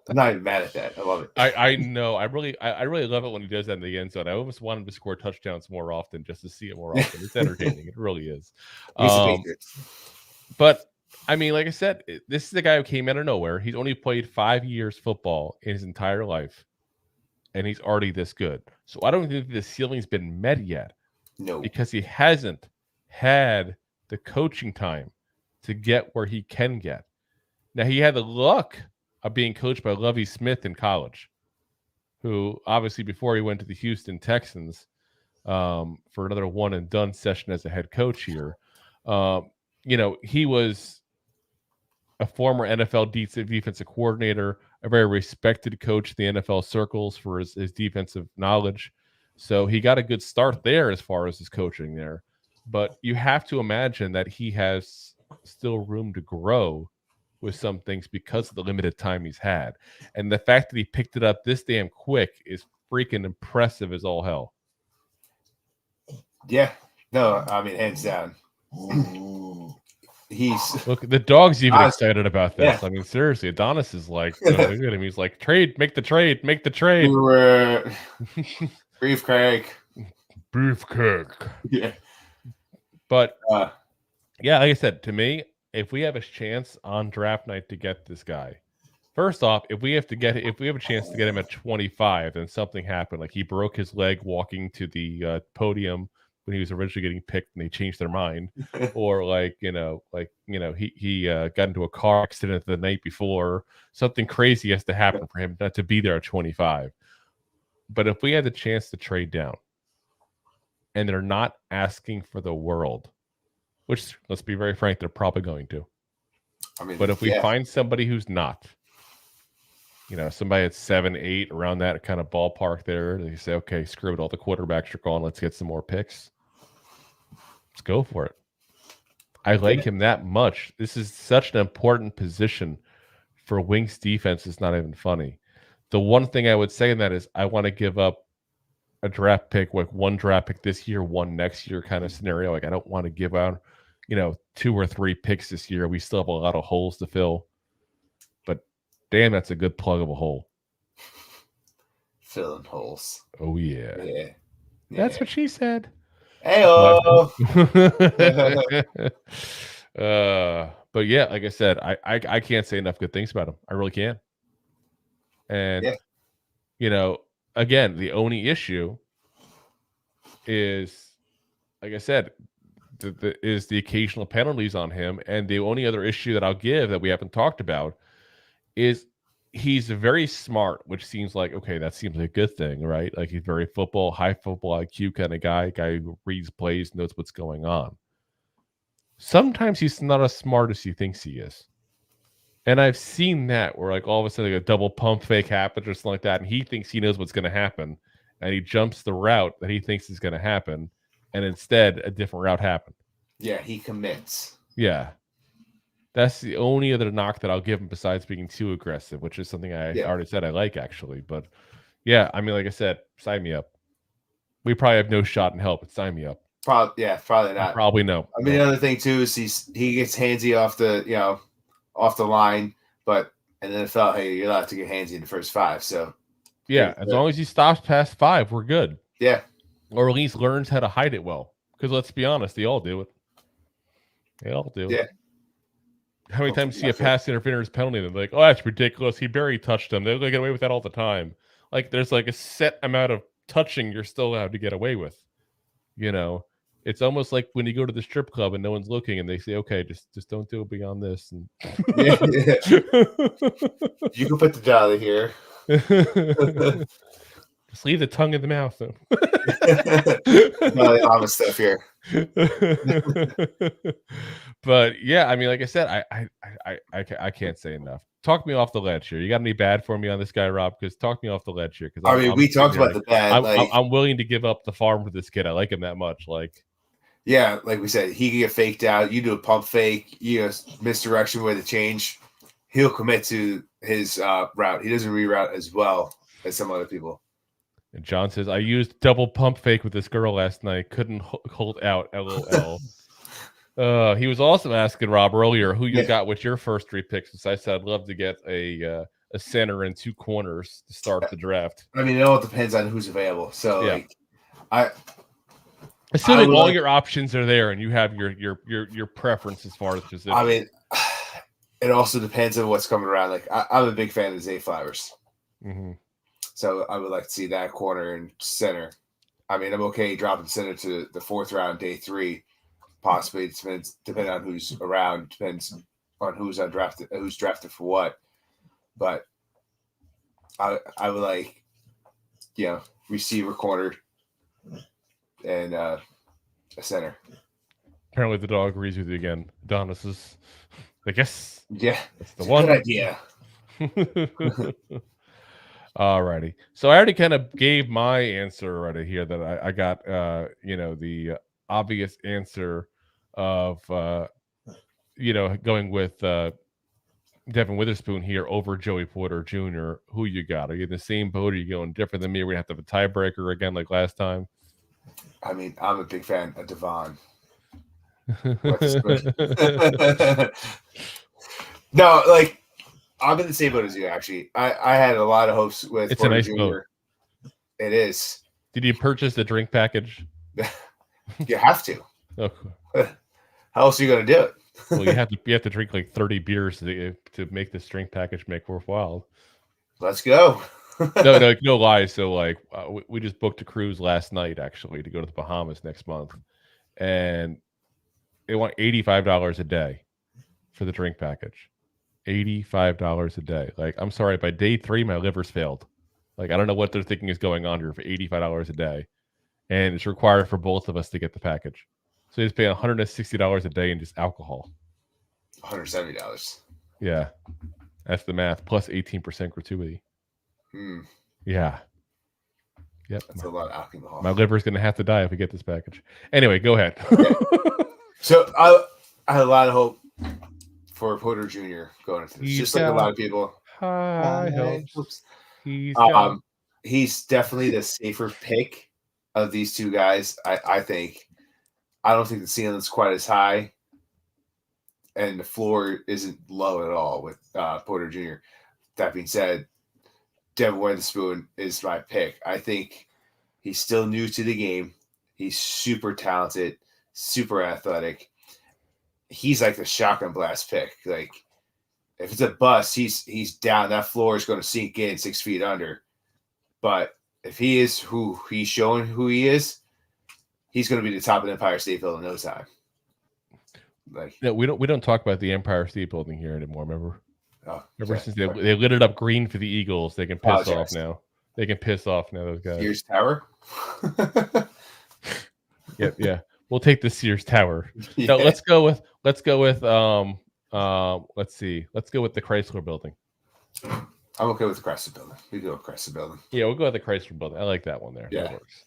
I'm not even mad at that. I love it. I know. I really love it when he does that in the end zone. I almost want him to score touchdowns more often, just to see it more often. It's entertaining. It really is. He's the Patriots. But I mean, like I said, this is the guy who came out of nowhere. He's only played 5 years football in his entire life, and he's already this good. So I don't think the ceiling's been met yet. No. Because he hasn't had the coaching time to get where he can get. Now, he had the luck of being coached by Lovie Smith in college, who obviously before he went to the Houston Texans for another one-and-done session as a head coach here, he was a former NFL defensive coordinator, a very respected coach in the NFL circles for his defensive knowledge. So he got a good start there as far as his coaching there. But you have to imagine that he has still room to grow with some things because of the limited time he's had. And the fact that he picked it up this damn quick is freaking impressive as all hell. Yeah. No, I mean, hands down. Look, the dog's even excited about this. Yeah. I mean, seriously, Adonis is like, look at him. He's like, make the trade. Beefcake. Yeah. But yeah, like I said, to me, if we have a chance on draft night to get this guy, first off, if we have a chance to get him at 25, then something happened. Like he broke his leg walking to the podium when he was originally getting picked, and they changed their mind, or he got into a car accident the night before. Something crazy has to happen for him not to be there at 25. But if we had the chance to trade down, and they're not asking for the world, which, let's be very frank, they're probably going to. I mean, but if we find somebody who's not, somebody at 7, 8, around that kind of ballpark there, they say, okay, screw it, all the quarterbacks are gone, let's get some more picks. Let's go for it. I like him that much. This is such an important position for Wink's defense. It's not even funny. The one thing I would say in that is I want to give up a draft pick, like one draft pick this year, one next year kind of scenario. Like I don't want to give out, 2 or 3 picks this year. We still have a lot of holes to fill. But damn, that's a good plug of a hole. Filling holes. Oh yeah. That's what she said. Hey-oh. But yeah, like I said, I can't say enough good things about him. I really can't. And again, the only issue is, like I said, is the occasional penalties on him. And the only other issue that I'll give that we haven't talked about is he's very smart, which seems like, okay, that seems like a good thing, right? Like he's very high football IQ kind of guy who reads plays, knows what's going on. Sometimes he's not as smart as he thinks he is. And I've seen that where like all of a sudden like a double pump fake happens or something like that, and he thinks he knows what's going to happen, and he jumps the route that he thinks is going to happen, and instead a different route happened. Yeah, he commits. Yeah. That's the only other knock that I'll give him besides being too aggressive, which is something I already said I like, actually. But yeah, I mean, like I said, sign me up. We probably have no shot in hell, but sign me up. Probably not. Probably no. I mean, the other thing too is he gets handsy off the line, but in the NFL, hey, you're allowed to get handsy in the first 5. So yeah, as long as he stops past 5, we're good. Yeah, or at least learns how to hide it well. Because let's be honest, they all do it. They all do. Yeah. How many times you see a pass interference penalty and they're like, oh, that's ridiculous. He barely touched him. They get away with that all the time. Like there's like a set amount of touching you're still allowed to get away with. It's almost like when you go to the strip club and no one's looking and they say, okay, just don't do it beyond this. And yeah. You can put the dollar here. Just leave the tongue in the mouth. Though. No, the stuff here. But yeah, I mean, like I said, I can't say enough. Talk me off the ledge here. You got any bad for me on this guy, Rob? Because talk me off the ledge here. Because we talked about the bad. I'm willing to give up the farm for this kid. I like him that much. Yeah, like we said, he can get faked out. You do a pump fake, misdirection with a change. He'll commit to his route. He doesn't reroute as well as some other people. And John says, I used double pump fake with this girl last night. Couldn't hold out. LOL. He was also asking Rob earlier who you got with your first 3 picks. Since I said I'd love to get a center and 2 corners to start the draft. I mean, it all depends on who's available. So like, assuming all your options are there and you have your preference as far as position. I mean, it also depends on what's coming around. Like I'm a big fan of Zay Flowers. Mm-hmm. So I would like to see that corner and center. I mean, I'm okay dropping center to the 4th round, day 3, possibly. It depending on who's around. Depends on who's undrafted, who's drafted for what. But I would like, receiver, corner, and a center. Apparently, the dog agrees with you again. Adonis is, I guess. Yeah, that's the one. Good idea. Alrighty. So I already kind of gave my answer already here that I got, the obvious answer of, going with Devon Witherspoon here over Joey Porter Jr. Who you got? Are you in the same boat? Are you going different than me? We're going to have to have a tiebreaker again like last time. I mean, I'm a big fan of Devon. No, like, I'm in the same boat as you, actually. I had a lot of hopes with it's Porter a nice Jr. boat. It is. Did you purchase the drink package? You have to. Okay. How else are you going to do it? Well, you have to drink like 30 beers to make this drink package make worthwhile. Let's go. no lies. So like we just booked a cruise last night actually to go to the Bahamas next month, and they want $85 a day for the drink package. $85 a day. Like, I'm sorry, by day 3 my liver's failed. Like, I don't know what they're thinking is going on here for $85 a day, and it's required for both of us to get the package. So he's paying $160 a day in just alcohol. $170. Yeah, that's the math. Plus 18% gratuity. Yeah. Yep. That's a lot of alcohol. My liver's gonna have to die if we get this package. Anyway, go ahead. So I had a lot of hope for Porter Jr. going into this. Just like a lot of people. He's definitely the safer pick of these 2 guys. I think. I don't think the ceiling's quite as high, and the floor isn't low at all with Porter Jr. That being said, Devon Witherspoon is my pick. I think he's still new to the game. He's super talented, super athletic. He's like the shotgun blast pick. Like, if it's a bust, he's down. That floor is going to sink in 6 feet under. But if he is who he's showing who he is, he's going to be the top of the Empire State Building in no time. Like, no, we don't talk about the Empire State Building here anymore. Remember? Ever since they lit it up green for the Eagles, they can piss off now. They can piss off now. Those guys. Sears Tower. Yeah. We'll take the Sears Tower. Yeah. No, let's go with let's go with the Chrysler Building. I'm okay with the Chrysler Building. We go with Chrysler Building. Yeah, we'll go with the Chrysler Building. I like that one there. Yeah. That works.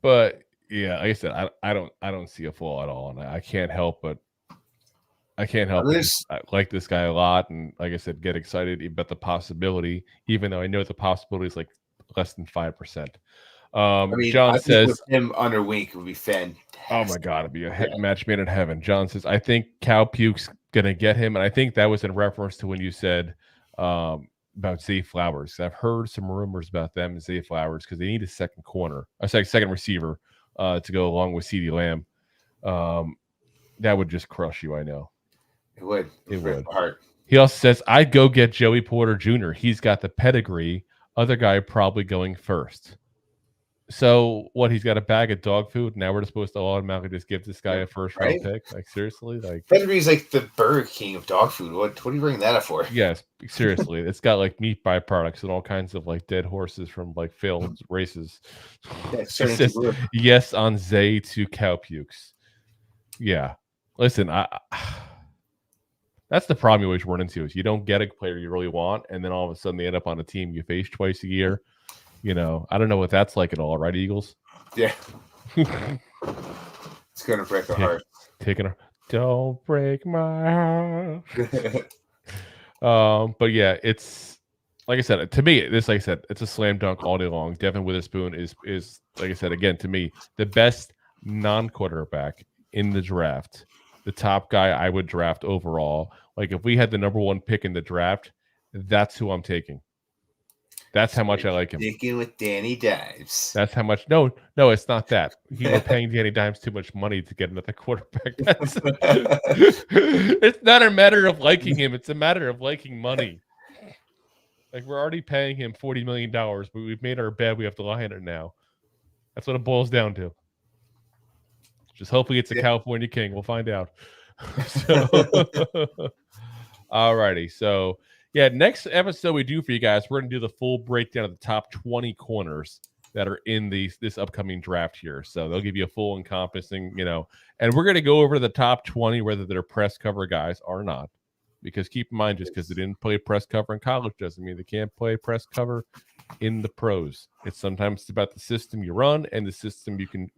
But yeah, like I said, I don't see a flaw at all, and I can't help but I like this guy a lot, and like I said, get excited about the possibility, even though I know the possibility is like less than 5%. John says him under Wink would be fantastic. Oh my god, it'd be a match made in heaven. John says, I think Cal Puke's gonna get him, and I think that was in reference to when you said about Zay Flowers. I've heard some rumors about them and Zay Flowers because they need a second receiver to go along with CeeDee Lamb. That would just crush you, I know. It would. It would. Heart. He also says, I'd go get Joey Porter Jr. He's got the pedigree. Other guy probably going first. So what? He's got a bag of dog food. Now we're supposed to automatically just give this guy a first-round pick? Like, seriously? Like, pedigree's like the Burger King of dog food. What are you bringing that up for? Yes, seriously. It's got like meat byproducts and all kinds of like dead horses from like failed races. Says, yes on Zay to Cow Pukes. Yeah. Listen, that's the problem you always run into is you don't get a player you really want, and then all of a sudden they end up on a team you face twice a year. You know, I don't know what that's like at all, right, Eagles? Yeah. It's gonna break our heart. Don't break my heart. But yeah, it's like I said, to me, like I said, it's a slam dunk all day long. Devon Witherspoon is like I said again, to me, the best non-quarterback in the draft. The top guy I would draft overall. Like if we had the number 1 pick in the draft, that's who I'm taking. That's how much I like him. Sticking with Danny Dimes. That's how much. No, it's not that. We're paying Danny Dimes too much money to get another quarterback. It's not a matter of liking him. It's a matter of liking money. Like we're already paying him $40 million, but we've made our bed. We have to lie in it now. That's what it boils down to. Just hopefully it's a California King. We'll find out. All righty. So yeah, next episode we do for you guys, we're going to do the full breakdown of the top 20 corners that are in this upcoming draft here. So they'll give you a full encompassing, and we're going to go over the top 20, whether they're press cover guys or not. Because keep in mind, just because they didn't play press cover in college doesn't mean they can't play press cover in the pros. It's sometimes about the system you run and the system you can,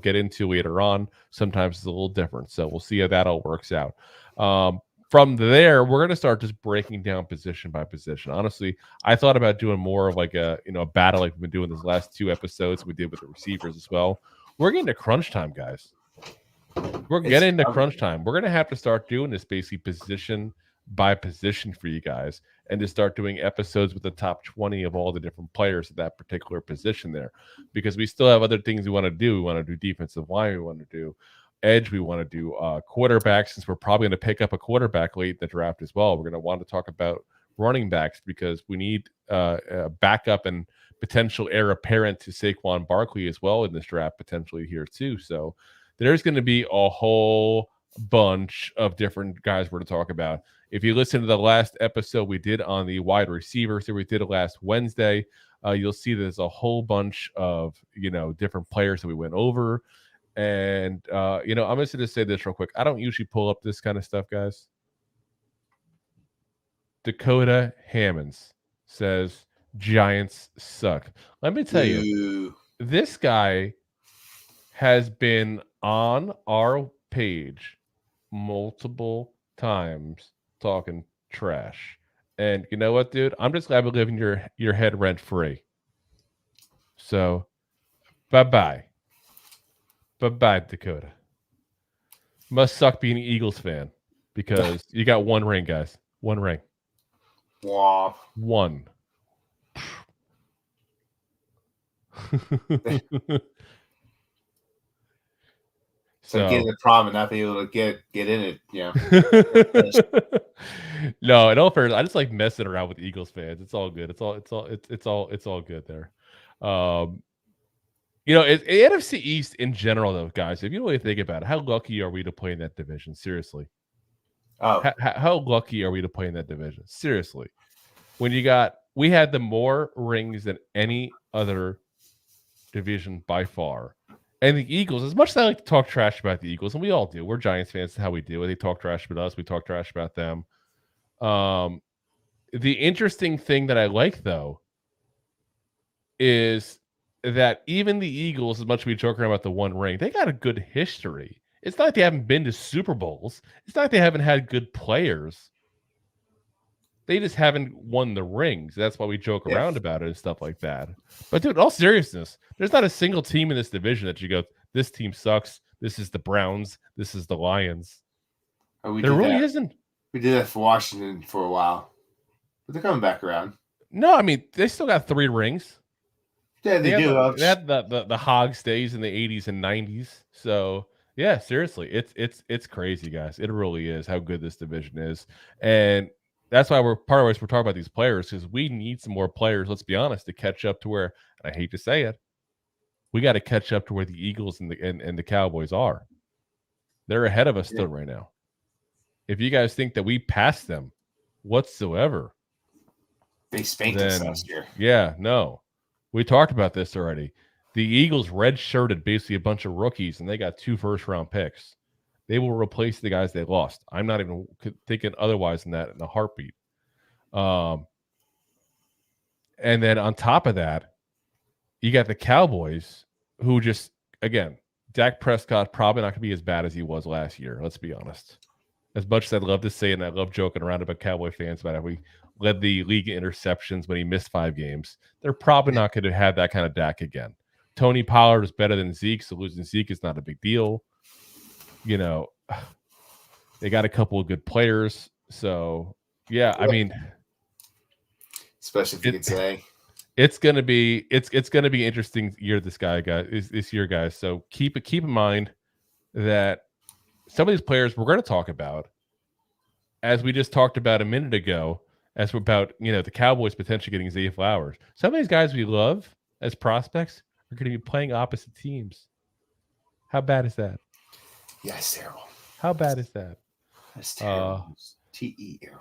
get into later on. Sometimes it's a little different. So we'll see how that all works out. From there, we're going to start just breaking down position by position. Honestly, I thought about doing more of like a battle like we've been doing these last 2 episodes we did with the receivers as well. We're getting to crunch time, guys. We're getting into crunch time. We're going to have to start doing this basically position by position for you guys and to start doing episodes with the top 20 of all the different players at that particular position there, because we still have other things we want to do. We want to do defensive line. We want to do edge. We want to do quarterback, since we're probably going to pick up a quarterback late in the draft as well. We're going to want to talk about running backs because we need a backup and potential heir apparent to Saquon Barkley as well in this draft potentially here too. So there's going to be a whole bunch of different guys we're to talk about. If you listen to the last episode we did on the wide receivers that we did last Wednesday, you'll see there's a whole bunch of different players that we went over. And I'm just going to say this real quick. I don't usually pull up this kind of stuff, guys. Dakota Hammonds says Giants suck. Let me tell you, this guy has been on our page multiple times talking trash. And you know what, dude? I'm just glad we live in your head rent free. So bye-bye. Bye-bye, Dakota. Must suck being an Eagles fan because you got 1 ring, guys. 1 ring. Wow. 1. So getting the prom and not being able to get in it, yeah. No, in all fairness, I just like messing around with Eagles fans. It's all good. It's all good there. NFC East in general, though, guys. If you really think about it, how lucky are we to play in that division? Seriously. Oh, how lucky are we to play in that division? Seriously. When we had the more rings than any other division by far. And the Eagles, as much as I like to talk trash about the Eagles, and we all do, we're Giants fans, that's how we do it. They talk trash about us, we talk trash about them. The interesting thing that I like, though, is that even the Eagles, as much as we joke around about the 1 ring, they got a good history. It's not like they haven't been to Super Bowls. It's not like they haven't had good players. They just haven't won the rings. That's why we joke around about it and stuff like that. But dude, in all seriousness, there's not a single team in this division that you go, this team sucks. This is the Browns. This is the Lions. there really isn't. We did that for Washington for a while, but they're coming back around. No, I mean, they still got 3 rings. Yeah, they do. They had the Hogs days in the 80s and 90s. So yeah, seriously, it's crazy, guys. It really is how good this division is. And that's why we're talking about these players, because we need some more players, let's be honest, to catch up to where, and I hate to say it, we got to catch up to where the Eagles and the Cowboys are. They're ahead of us still right now. If you guys think that we passed them whatsoever, they spanked us last year. Yeah, no. We talked about this already. The Eagles redshirted basically a bunch of rookies, and they got 2 first-round picks. They will replace the guys they lost. I'm not even thinking otherwise than that in a heartbeat. And then on top of that, you got the Cowboys, who just, again, Dak Prescott probably not going to be as bad as he was last year. Let's be honest. As much as I'd love to say it, and I love joking around about Cowboy fans about how we led the league in interceptions when he missed 5 games, they're probably not going to have that kind of Dak again. Tony Pollard is better than Zeke, so losing Zeke is not a big deal. You know, they got a couple of good players. So, yeah, I mean, especially if you could say. It's gonna be interesting year this year, guys. So keep in mind that some of these players we're going to talk about, as we just talked about a minute ago, as we're about the Cowboys potentially getting Zay Flowers. Some of these guys we love as prospects are going to be playing opposite teams. How bad is that? Yeah, it's terrible. How bad is that? That's terrible. Terrible.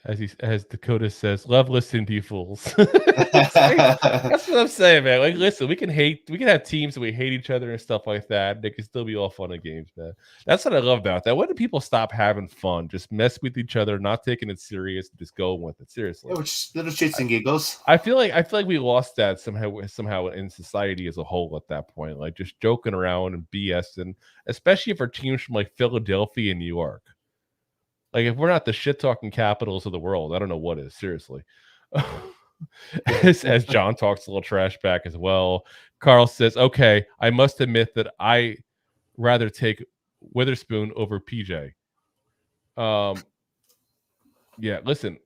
As Dakota says, love listening to you fools. That's what I'm saying, man. Like, listen, we can have teams that we hate each other and stuff like that. They can still be all fun and games, man. That's what I love about that. When do people stop having fun? Just mess with each other, not taking it serious, just going with it. Seriously. Yeah, just little shits and giggles. I feel like we lost that somehow in society as a whole at that point. Like just joking around and BS, and especially for teams from like Philadelphia and New York. Like, if we're not the shit-talking capitals of the world, I don't know what is, seriously. as John talks a little trash back as well. Carl says, okay, I must admit that I rather take Witherspoon over PJ. Yeah, listen,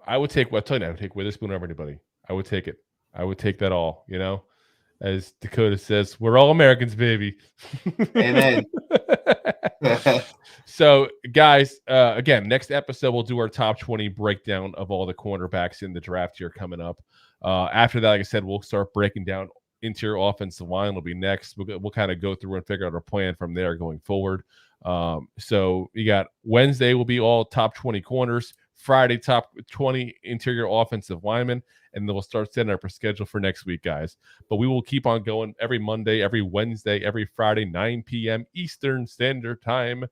I would take Witherspoon over anybody. I would take it. I would take that all, As Dakota says, we're all Americans, baby. Amen. So, guys, again, next episode, we'll do our top 20 breakdown of all the cornerbacks in the draft here coming up. After that, like I said, we'll start breaking down interior offensive line. Will be next. We'll kind of go through and figure out our plan from there going forward. So you got Wednesday will be all top 20 corners. Friday, top 20 interior offensive linemen, and then we'll start setting up our schedule for next week, guys. But we will keep on going every Monday, every Wednesday, every Friday, 9 p.m. Eastern Standard Time.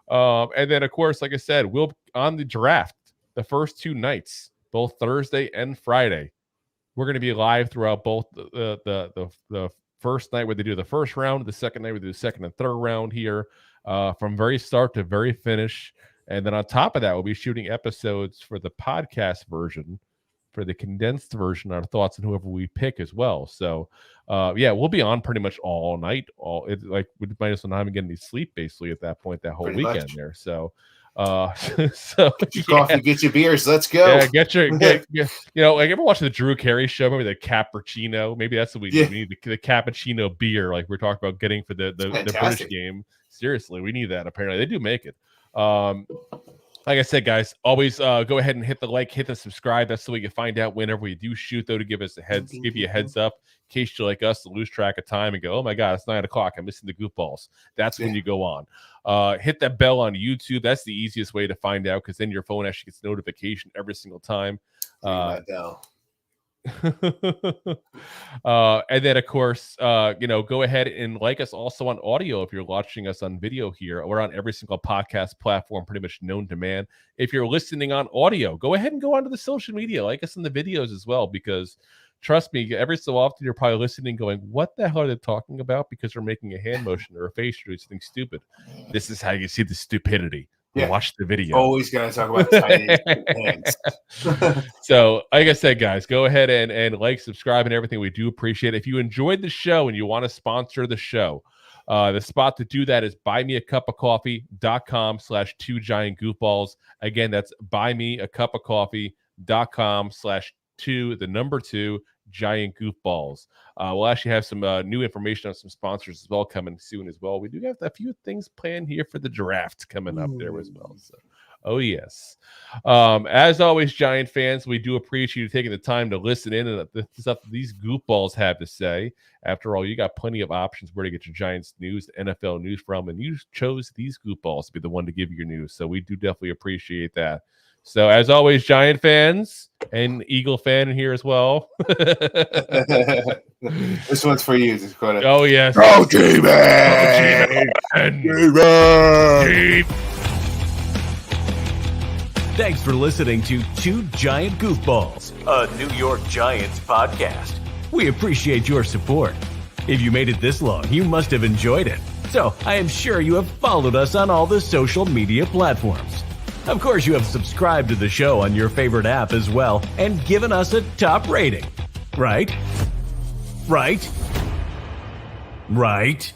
And then, of course, like I said, we'll on the draft the first 2 nights, both Thursday and Friday. We're going to be live throughout both the first night where they do the first round, the second night where they do the second and third round here, from very start to very finish. And then on top of that, we'll be shooting episodes for the podcast version, for the condensed version, our thoughts on whoever we pick as well. So, yeah, we'll be on pretty much all night. We might as well not even get any sleep basically at that point, that whole pretty weekend much. There. So, get your coffee, get your beers. Let's go. Yeah, like ever watch the Drew Carey show? Maybe the cappuccino. Maybe that's what we need. We need the cappuccino beer, like we're talking about getting for the British game. Seriously, we need that. Apparently, they do make it. Like I said, guys, always go ahead and hit the like, hit the subscribe. That's so we can find out whenever we do shoot, though, to give you a heads up in case you're like us to lose track of time and go, oh my God, it's 9:00. I'm missing the goofballs. That's when you go on. Hit that bell on YouTube. That's the easiest way to find out, because then your phone actually gets notification every single time. And then, of course, go ahead and like us also on audio if you're watching us on video here. We're on every single podcast platform pretty much known to man. If you're listening on audio, go ahead and go onto the social media, like us in the videos as well, because trust me, every so often you're probably listening going, what the hell are they talking about? Because they're making a hand motion or a face or something stupid. This is how you see the stupidity. Yeah. Watch the video. Always going to talk about tiny hands. So, like I said, guys, go ahead and like, subscribe, and everything. We do appreciate it. If you enjoyed the show and you want to sponsor the show, the spot to do that is buymeacupofcoffee.com/2giantgoofballs. Again, that's buymeacupofcoffee.com/2 giant goofballs. We'll actually have some new information on some sponsors as well coming soon as well. We do have a few things planned here for the draft coming up there as well. So, oh yes. As always, Giant fans, we do appreciate you taking the time to listen in and the stuff these goofballs have to say. After all, you got plenty of options where to get your Giants news, NFL news from, and you chose these goofballs to be the one to give you your news. So we do definitely appreciate that. So, as always, Giant fans and Eagle fan here as well. This one's for you, Dakota. Oh, yes. Oh, G-Man! Thanks for listening to Two Giant Goofballs, a New York Giants podcast. We appreciate your support. If you made it this long, you must have enjoyed it. So I am sure you have followed us on all the social media platforms. Of course, you have subscribed to the show on your favorite app as well and given us a top rating. Right? Right? Right?